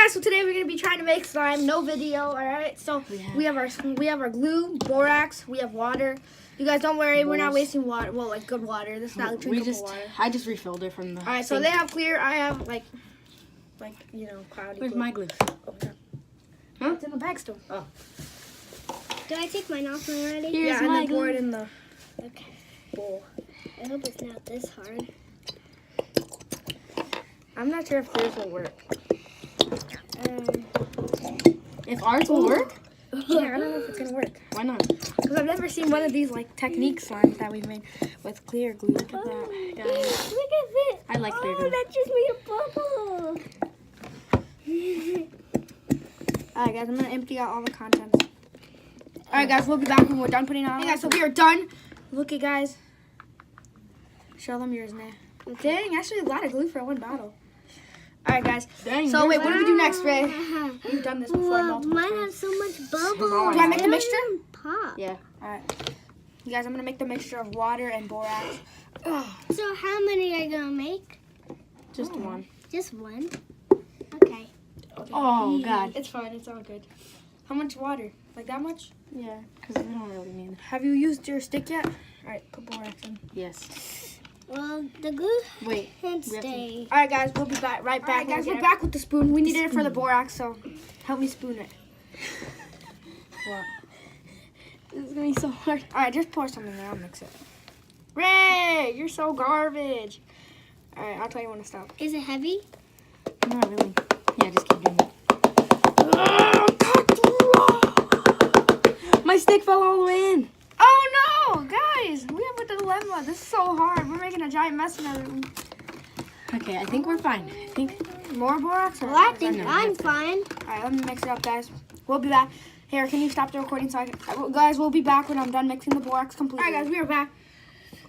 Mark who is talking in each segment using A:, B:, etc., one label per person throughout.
A: guys, so today we're gonna be trying to make slime. No video, all right? So we have our glue, borax, we have water. You guys don't worry, we're not wasting water. Well, like good water. This is not drinkable water.
B: I just refilled it from the.
A: All right, so they have clear. I have like you know, cloudy.
B: Where's
A: glue.
B: my glue?
A: Oh, yeah.
B: Huh?
A: It's in the bag still.
B: Oh.
C: Did I take mine off already?
B: Here's
A: yeah,
B: my
A: and then pour
B: glue.
A: it in the
C: Okay.
A: bowl.
C: I hope it's not this hard.
A: I'm not sure if theirs will work.
B: If ours will work,
A: Yeah, I don't know if it's gonna work.
B: why not?
A: Because I've never seen one of these like technique slimes that we've made with clear glue. Look at that, guys.
C: Look at this.
B: I like clear glue.
C: That just made a bubble.
A: Alright guys, I'm gonna empty out all the contents. Alright guys, we'll be back when we're done putting on. Hey guys, so we are done. Look at guys. Show them yours now. Dang, actually a lot of glue for one bottle. Alright guys.
B: Dang,
A: So wait,
B: yours
A: what do we do next, Ray? You've done this before
C: Well,
A: multiple
C: mine
A: times.
C: has so much bubbles.
B: Do
A: I make the mixture?
C: Pop.
B: Yeah.
A: Alright. You guys, I'm gonna make the mixture of water and borax. Ugh.
C: So how many are you gonna make?
B: Just one.
C: Just one. Okay.
B: Oh God.
A: It's fine, it's all good. How much water? Like that much?
B: Yeah, because we don't really need it.
A: Have you used your stick yet? Alright, put borax in.
B: Yes.
C: Well, the glue
B: Wait.
C: can't
B: we have to-
C: stay.
A: Alright guys, we'll be back right back. Alright guys, we're back with the spoon. We needed it for the borax, so help me spoon it. What?
B: This is gonna be so hard.
A: Alright, just pour something there, I'll mix it. Ray, you're so garbage. Alright, I'll tell you when to stop.
C: Is it heavy?
B: Not really. Yeah, just keep doing it. My stick fell all the way in.
A: Oh no, guys, we have a dilemma. This is so hard. We're making a giant mess in our room.
B: Okay, I think we're fine. I think.
A: More borax? Or
C: Well, I think
B: know,
C: I'm
B: that's it.
C: fine.
A: Alright, let me mix it up, guys. We'll be back. Here, can you stop the recording so I can... Guys, we'll be back when I'm done mixing the borax completely. Alright, guys, we are back.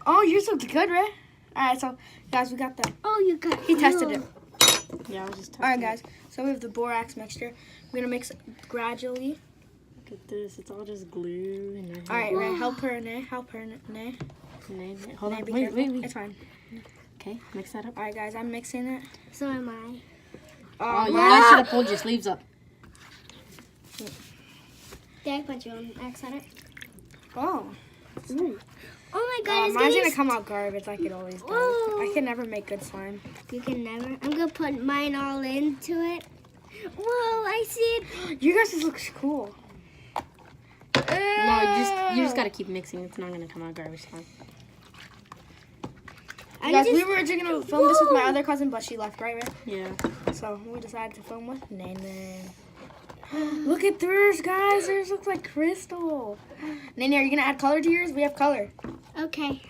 A: Oh, yours looks good, Ray. Alright, so, guys, we got the...
C: Oh, you got.
A: He tested it.
B: Yeah, I was just.
A: Alright, guys, so we have the borax mixture. We're going to mix it gradually.
B: Look at this. It's all just glue and everything.
A: Alright, Ray, help her, Nay. Help her, Nay.
B: Hold
A: Nay,
B: on.
A: be
B: Wait,
A: careful.
B: wait, wait.
A: It's fine.
B: Okay, mix that up.
A: Alright, guys, I'm mixing it.
C: So am I.
B: Oh, you guys should have pulled your sleeves up.
C: Did I put your own X on it?
A: Oh.
C: Ooh. Oh my God! It's
A: Mine's
C: getting
A: gonna come out garbage like it always does.
C: Whoa.
A: I can never make good slime.
C: You can never. I'm gonna put mine all into it. Whoa! I see it.
A: You guys, this looks cool.
B: No, you just gotta keep mixing. It's not gonna come out garbage slime.
A: Guys, we were originally gonna film this with my other cousin, but she left, right?
B: Yeah.
A: So we decided to film with Nene. Look at theirs, guys. Theirs looks like crystal. Nene, are you gonna add color to yours? We have color.
C: Okay.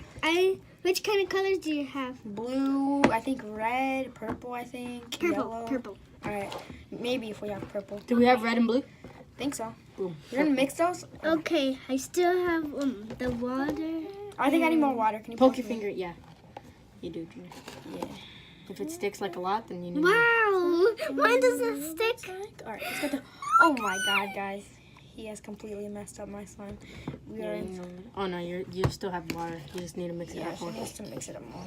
C: Which kind of colors do you have?
A: Blue, I think red, purple, I think. Yellow.
C: Purple.
A: All right, maybe if we have purple.
B: Do we have red and blue?
A: Think so.
B: Boom.
A: You're gonna mix those?
C: Okay. I still have the water.
A: I think I need more water. Can you
B: Poke
A: pour
B: your
A: some in?
B: finger. Yeah. You do, Junior.
A: Yeah.
B: If it sticks like a lot, then you need.
C: Wow! Mine doesn't stick.
A: All right, let's get the. Oh my God, guys, he has completely messed up my slime. We are in.
B: Oh no, you still have water. You just need to mix it
A: Yeah,
B: up
A: she
B: more.
A: needs to mix it up more.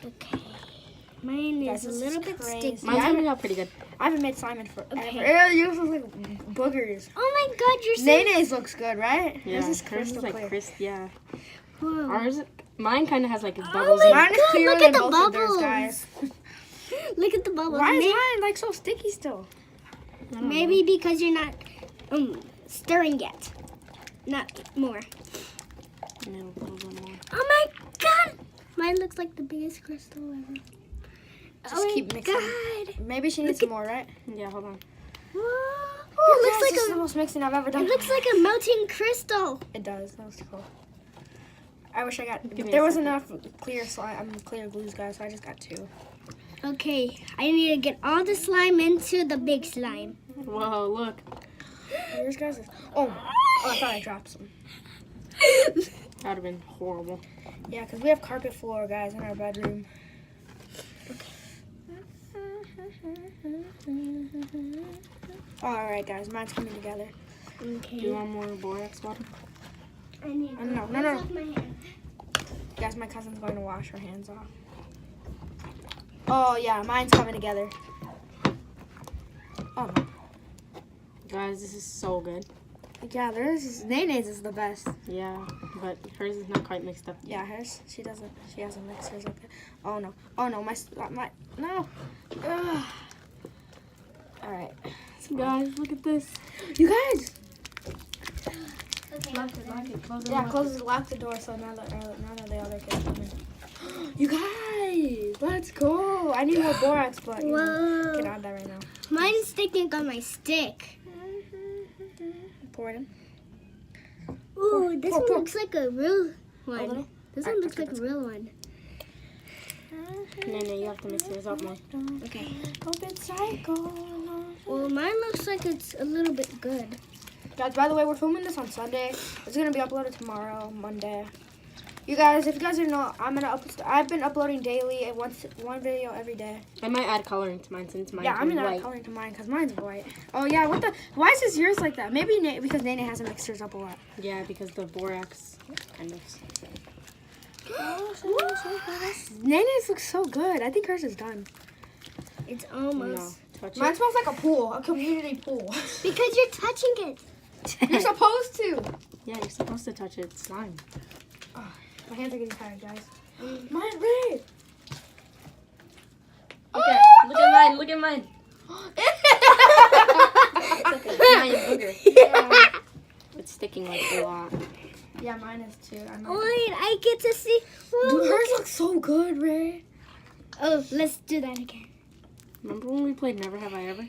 C: Okay. Mine
A: Guys,
C: is
A: this
C: a little
A: is
C: bit
A: crazy.
C: sticky.
B: Mine's coming out pretty good.
A: I haven't made slime in forever.
C: Okay.
A: Yours looks like boogers.
C: Oh my God! You're so.
A: Nene's looks good, right?
B: Yeah.
A: This is
B: Hers
A: crystal
B: like
A: clear.
B: Yeah.
C: Whoa.
B: Ours, mine kind of has like
C: Oh
B: bubbles.
C: my
B: in it.
A: Mine is
C: God,
A: clearer
C: look
A: than
C: at the
A: both of theirs,
C: bubbles.
A: guys.
C: Look at the bubbles.
A: Why is mine like so sticky still?
C: Maybe because you're not stirring yet. Not more.
B: And it'll put a little more.
C: Oh my God! Mine looks like the biggest crystal ever.
A: Just keep mixing.
C: God.
A: Maybe she needs some more, right?
B: Yeah, hold on.
C: Whoa.
A: Oh,
C: It looks
A: this is
C: like
A: the most mixing I've ever
C: a.
A: done.
C: It looks like a melting crystal.
A: It does. That was cool. I wish I got.
B: Give me
A: There
B: a
A: wasn't
B: second.
A: enough clear slime. Clear glues, guys. So I just got 2.
C: Okay, I need to get all the slime into the big slime.
B: Whoa, look.
A: Yours, guys. Oh, I thought I dropped some.
B: That would have been horrible.
A: Yeah, because we have carpet floor, guys, in our bedroom. All right, guys, mine's coming together.
C: Okay.
B: Do you want more borax water?
C: I need.
A: No.
C: Off my hand.
A: Guys, my cousin's going to wash her hands off. Oh, yeah, mine's coming together. Oh no.
B: Guys, this is so good.
A: Yeah, Nene's is the best.
B: Yeah, but hers is not quite mixed up.
A: Yeah, hers. She hasn't mixed hers up yet. Oh no. Oh no. My no. Ugh. All right.
B: Guys, look at this.
A: You guys.
C: Okay.
B: Lock it, close it.
A: Yeah, lock the door so none of the other kids come in. You guys, let's go. I need more borax, but you know,
C: Whoa.
A: can add that right now.
C: Mine's sticking on my stick.
A: Pour it in.
C: Ooh, this
A: pour,
C: one
A: pour.
C: looks like a real
A: A little?
C: one. This
A: Alright,
C: one looks
A: that's
C: like a real one.
B: No, you have to mix yours up more.
C: Okay.
A: A bit psycho.
C: Well, mine looks like it's a little bit good.
A: Guys, by the way, we're filming this on Sunday. It's gonna be uploaded tomorrow, Monday. You guys, if you guys didn't know, I've been uploading daily and one video every day.
B: I might add coloring to mine since mine's
A: Yeah, I'm gonna
B: white.
A: add coloring to mine because mine's white. Oh yeah, why is this yours like that? Maybe because Nene hasn't mixed hers up a lot.
B: Yeah, because the borax kind of.
A: Nene's looks so good. I think hers is done.
C: It's
B: No,
C: almost.
B: touch
A: Mine
B: it.
A: smells like a pool, a community pool.
C: Because you're touching it.
A: You're supposed to.
B: Yeah, you're supposed to touch it. It's slime.
A: My hands are getting tired, guys. Mine red.
B: Okay, look at mine. Look at mine. It's like a giant booger.
A: Yeah.
B: It's sticking like a lot.
A: Yeah, mine is too.
C: Wait, I get to see. Whoa,
A: Dude,
C: look
A: hers
C: at-
A: looks so good, Ray.
C: Oh, let's do that again.
B: Remember when we played Never Have I Ever?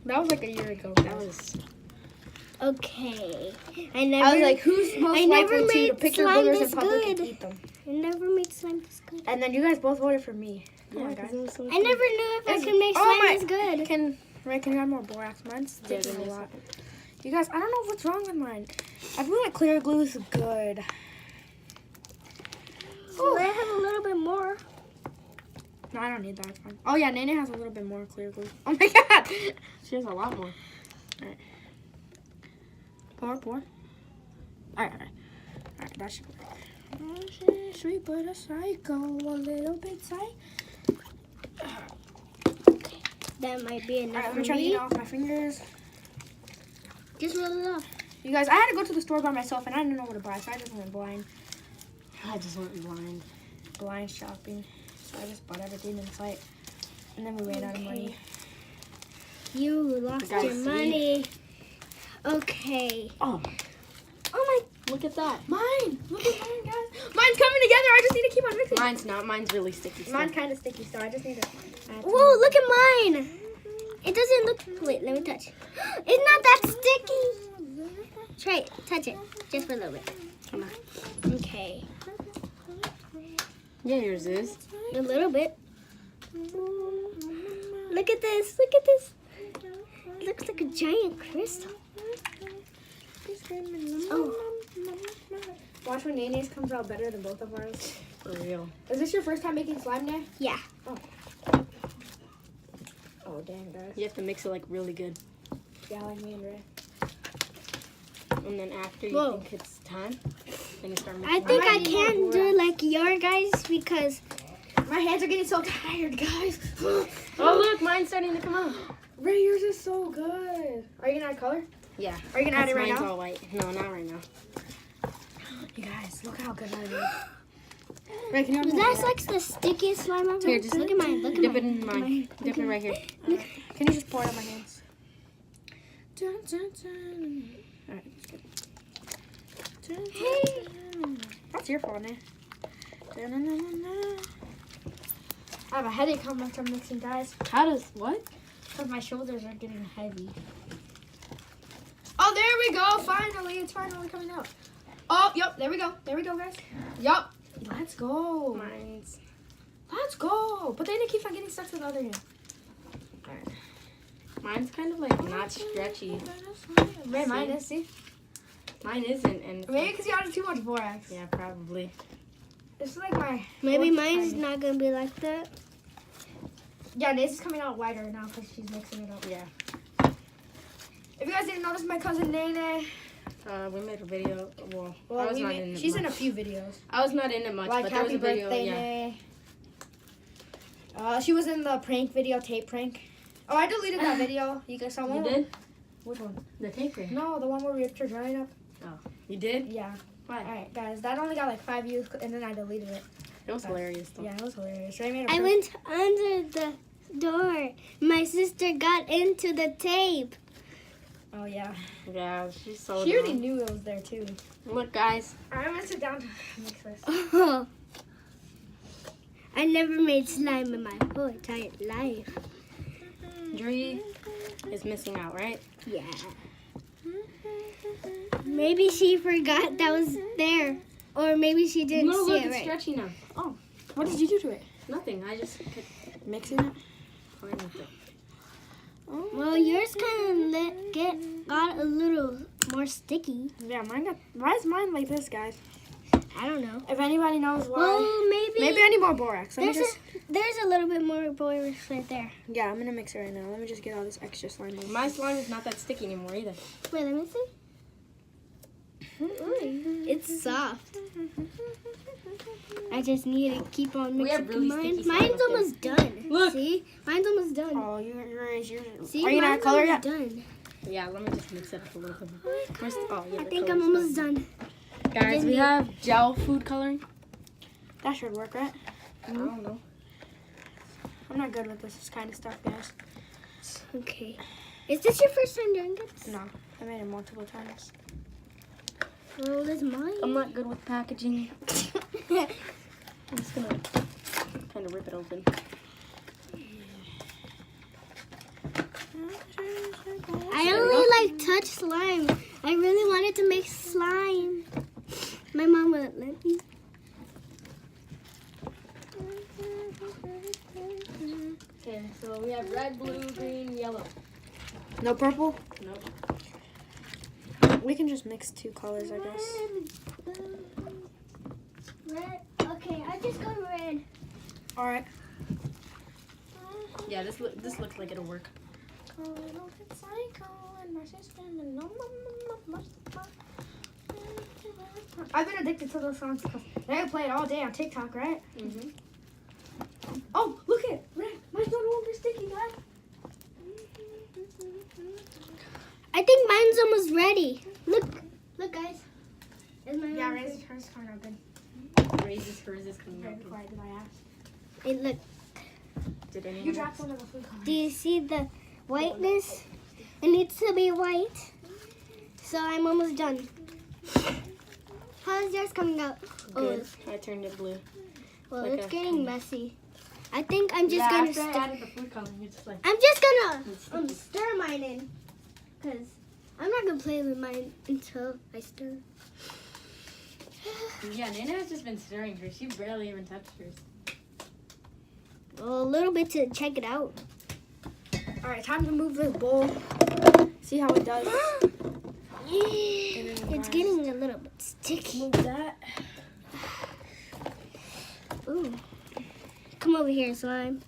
A: That was like a year ago.
B: That was.
C: Okay.
A: I was like, who's most
C: I never
A: likely to
C: made
A: pick your
C: slime
A: boogers in
C: this
A: public and
C: good.
A: eat them?
C: I never made slime this good.
A: And then you guys both voted for me. Come on,
B: Yeah,
A: guys.
B: because it was so
C: I never knew if I
A: It's-
C: could make
A: oh
C: slime
A: my-
C: this good.
A: Ray, can you add more borax? Mine's
B: Yeah,
A: sticking
B: give
A: a
B: me a
A: lot. You guys, I don't know what's wrong with mine. I feel like clear glue is good.
C: Oh, I have a little bit more.
A: No, I don't need that. It's fine. Oh yeah, Nene has a little bit more clear glue. Oh my god.
B: She has a lot more.
A: Pour. Alright, that should work. Oh, she's sweet but a psycho, a little bit psycho.
C: That might be enough
A: Alright, let
C: for
A: me try to
C: me.
A: get it off my fingers.
C: Just roll it off.
A: You guys, I had to go to the store by myself and I didn't know what to buy, so I just went blind
B: I just went blind.
A: shopping. So I just bought everything in sight. And then we ran out of money.
C: You lost
B: Guys,
C: your
B: see?
C: money. Okay.
B: Oh,
C: Oh
B: look at that.
A: Mine! Look at mine, guys. Mine's coming together. I just need to keep on mixing.
B: Mine's not. Mine's really sticky. still.
A: Mine's kind of sticky, so I just need to
C: my.
A: add
C: Whoa, look at mine. It doesn't look. Wait, let me touch. It's not that sticky. Try it. Touch it. Just for a little bit.
B: Come on.
C: Okay.
B: Yeah, yours is.
C: A little bit. Look at this. Look at this. It looks like a giant crystal. Oh.
A: Watch when Nene's comes out better than both of ours.
B: For real.
A: Is this your first time making slime, Nene?
C: Yeah.
A: Oh, dang, guys.
B: You have to mix it like really good.
A: Yeah, like me and Ray.
B: And then after you
C: Whoa.
B: think it's time, then you start mixing.
C: I think I
A: might need
C: can't
A: more
C: do like your guys because
A: My hands are getting so tired, guys.
B: Oh, look, mine's starting to come out.
A: Ray, yours is so good. Are you gonna add color?
B: Yeah.
A: Are you gonna add it right
B: mine's
A: now?
B: all white. No, not right now.
A: You guys, look how good mine is. Ray, can you add more
C: that's
A: borax?
C: like the stickiest slime ever.
B: Here, just
C: look at mine. Look at
B: Dip it
C: mine.
B: in mine. Dip it right here.
A: Can you just pour it on my hands? Dun, dun, dun. All right, that's good. Dun, dun,
C: Hey.
A: dun. That's your fault, Nene. Dun, dun, dun, dun, dun. I have a headache how much I'm mixing, guys.
B: How does what?
A: Because my shoulders are getting heavy. Oh, there we go. Finally, it's finally coming out. Oh, yep. There we go. There we go, guys. Yup. Let's go.
B: Mine's.
A: Let's go. But then it keeps on getting stuck to the other hand. All right.
B: Mine's kind of like not stretchy.
A: Ray, mine is. See?
B: Mine isn't, and
A: Maybe because you added too much borax.
B: yeah, probably.
A: It's like my.
C: Maybe
A: fourth
C: mine's
A: time.
C: not gonna be like that.
A: Yeah, Nate's is coming out wider now because she's mixing it up.
B: Yeah.
A: If you guys didn't know, this is my cousin Nene.
B: We made a video. Well, I was not in it.
A: she's in a
B: much.
A: few videos.
B: I was not in it much,
A: Like
B: but there was
A: Happy
B: a video.
A: Birthday,
B: Yeah.
A: Nay. She was in the prank video, tape prank. Oh, I deleted that video. You guys saw
B: You
A: one?
B: did?
A: Which one?
B: The taker.
A: No, the one where we ripped your drawing up.
B: You did?
A: Yeah.
B: Why?
A: Alright, guys, that only got like 5 views, and then I deleted it.
B: It was hilarious though.
A: Yeah, it was hilarious. So I made a
C: I went under the door. My sister got into the tape.
A: Oh, yeah.
B: Yeah, she's so
A: She already
B: dumb.
A: knew it was there, too.
B: Look, guys.
A: Alright, I'm gonna sit down to mix this.
C: Oh. I never made slime in my whole entire life.
B: Dree is missing out, right?
C: Yeah. Maybe she forgot that was there. Or maybe she didn't
B: No,
C: see
B: look,
C: it
B: it's
C: right.
B: stretchy now.
A: What did you do to it?
B: Nothing. I just kept
A: Mixing it?
B: playing with it.
A: Oh.
C: Well, yours kind of got a little more sticky.
A: Yeah, mine got... Why is mine like this, guys?
C: I don't know.
A: If anybody knows why...
C: Well, maybe
A: I need more borax. Let me
C: there's a little bit more borax right there.
A: Yeah, I'm gonna mix it right now. Let me just get all this extra slime off.
B: My slime is not that sticky anymore either.
C: Wait, let me see. It's soft. I just need to keep on
B: We
C: mixing.
B: have really sticky slime
C: Mine's
B: up there.
C: almost done.
B: Look.
C: See? Mine's almost done.
A: Oh, yours.
C: See?
A: Are you not
C: mine's
A: color
C: almost
A: yet?
C: done.
B: Yeah, let me just mix it up a little bit. Where's yeah,
C: I
B: the
C: think I'm
B: color's
C: almost done.
B: Guys, we have gel food coloring.
A: That should work, right?
B: I don't know.
A: I'm not good with this kind of stuff, guys.
C: Okay. Is this your first time doing this?
A: No, I made it multiple times.
C: Well, it's mine.
B: I'm not good with packaging. I'm just gonna kind of rip it open.
C: I only like touch slime. I really wanted to make slime. My mom wouldn't let me.
B: Okay, so we have red, blue, green, yellow.
A: No purple?
B: Nope.
A: We can just mix 2 colors, I guess.
C: Red. Okay, I just got red.
A: Alright.
B: Yeah, this looks like it'll work.
A: I've been addicted to those songs because they play it all day on TikTok, right?
B: Mm-hmm.
A: Oh, look at it. Red. Mine's not over sticky, guys.
C: I think mine's almost ready. Look, guys. Is mine
A: Yeah,
C: almost
A: Ray's hers coming out good.
B: Raises hers is coming
A: Very
B: out.
A: quiet, did I ask?
C: ready? Look.
B: Did anyone?
A: You dropped one of the food
C: Do you see the whiteness? It needs to be white. So I'm almost done. How's yours coming out?
B: Good. I turned it blue.
C: Well,
B: Like
C: it's
B: a-
C: getting messy. I think I'm just
B: yeah,
C: gonna.
B: after I added the food coloring, it's just like.
C: I'm just gonna
B: It's sticky.
C: stir mine in, cause I'm not gonna play with mine until I stir.
B: Yeah, Nana has just been stirring hers. She barely even touched hers.
C: Well, a little bit to check it out.
A: Alright, time to move this bowl. See how it does.
C: It's getting a little bit sticky.
A: Move that.
C: Ooh. Come over here, slime.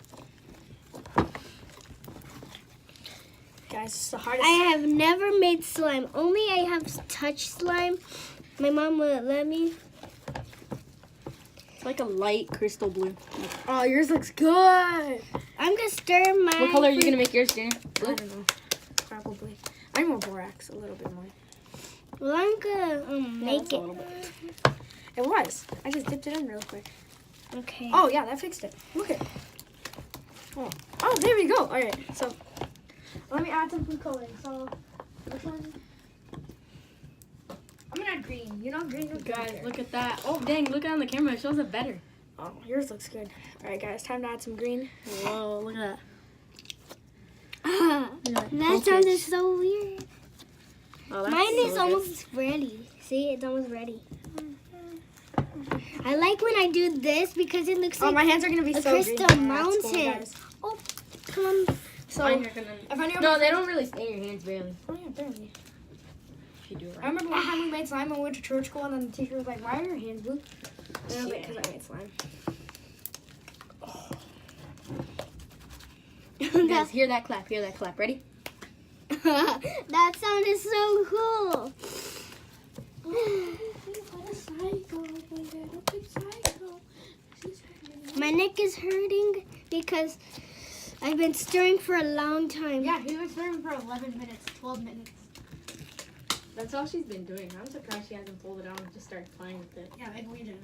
A: Guys, it's the hardest.
C: I have never made slime. Only I have touched slime. My mom wouldn't let me.
B: It's like a light crystal blue.
A: Oh, yours looks good.
C: I'm gonna stir my.
B: What color are you gonna make yours, Junior?
A: I don't know. Probably. I need more borax, a little bit more.
C: Well, I'm gonna make
B: that's a
C: it.
B: little bit.
A: It was. I just dipped it in real quick.
C: Okay.
A: Oh, yeah, that fixed it. Look at it. Oh, there we go. All right, so let me add some food coloring. So, which one? I'm gonna add green. You know, green looks
B: Guys,
A: good.
B: look at that. Oh, dang, look on the camera. It shows it better.
A: Oh, yours looks good. All right, guys, time to add some green.
B: Whoa, look at
C: That sounded so weird.
B: that. Oh, that's
C: Mine
B: so
C: is
B: good.
C: almost ready. See, it's almost ready. I like when I do this because it looks
A: Oh,
C: like
A: my hands are gonna be
C: a
A: so
C: crystal
A: green. Oh, that's cool,
C: mountain.
A: guys.
C: Oh, come on.
A: So,
B: Mine are gonna...
A: if anyone
B: No, they don't really stay in your hands, barely.
A: Oh, yeah, barely.
B: If you do it
A: I
B: right.
A: remember one time we made slime and we went to church school and then the teacher was like, why are your hands blue? And I was like,
B: Yeah.
A: because I made slime.
B: Guys, hear that clap. Hear that clap. Ready?
C: That sounded so cool. My neck is hurting because I've been stirring for a long time.
A: Yeah, he was stirring for 11 minutes, 12 minutes.
B: That's all she's been doing. I'm surprised she hasn't pulled it out and just started playing with it.
A: Yeah, maybe we did.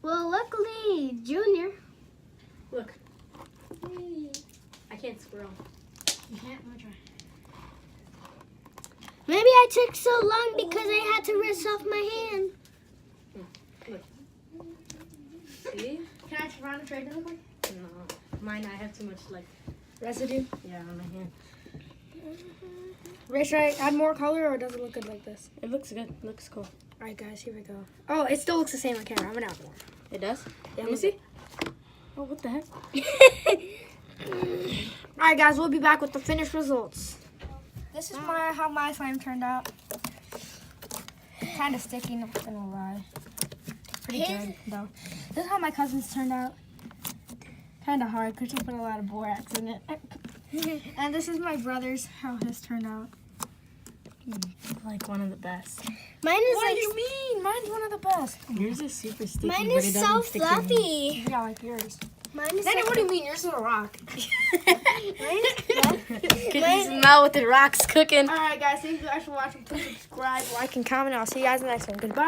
C: Well, luckily, Junior.
B: Look. Yay. I can't swirl.
A: You can't? Let me try.
C: Maybe I took so long because I had to rinse off my hand.
B: See?
A: Can I try to trade real quick?
B: No. Mine, I have too much, like,
A: Residue.
B: yeah, on my hand.
A: Ray, should I add more color or does it look good like this?
B: It looks good. It looks cool.
A: All right, guys, here we go. Oh, it still looks the same on camera. I'm gonna add more.
B: It does?
A: Yeah,
B: Let me see. Oh, what the heck?
A: All right, guys, we'll be back with the finished results. This is how my slime turned out. Kind of sticky, not gonna lie. Pretty good though. This is how my cousin's turned out. Kind of hard because she put a lot of borax in it. And this is my brother's, how his turned out.
B: Like one of the best.
C: Mine is
A: What do you mean? Mine's one of the best.
B: Yours is super sticky.
C: Mine
B: but
C: is
B: it
C: so
B: doesn't stick to me.
C: fluffy.
A: Yeah, like yours.
C: Mine is
A: Danny,
C: so
A: what do you mean? Yours is a rock.
C: Mine is fluffy.
B: Can you smell what the rock's cooking?
A: All right, guys. Thank you guys for watching. Please subscribe, like, and comment. I'll see you guys in the next one. Goodbye.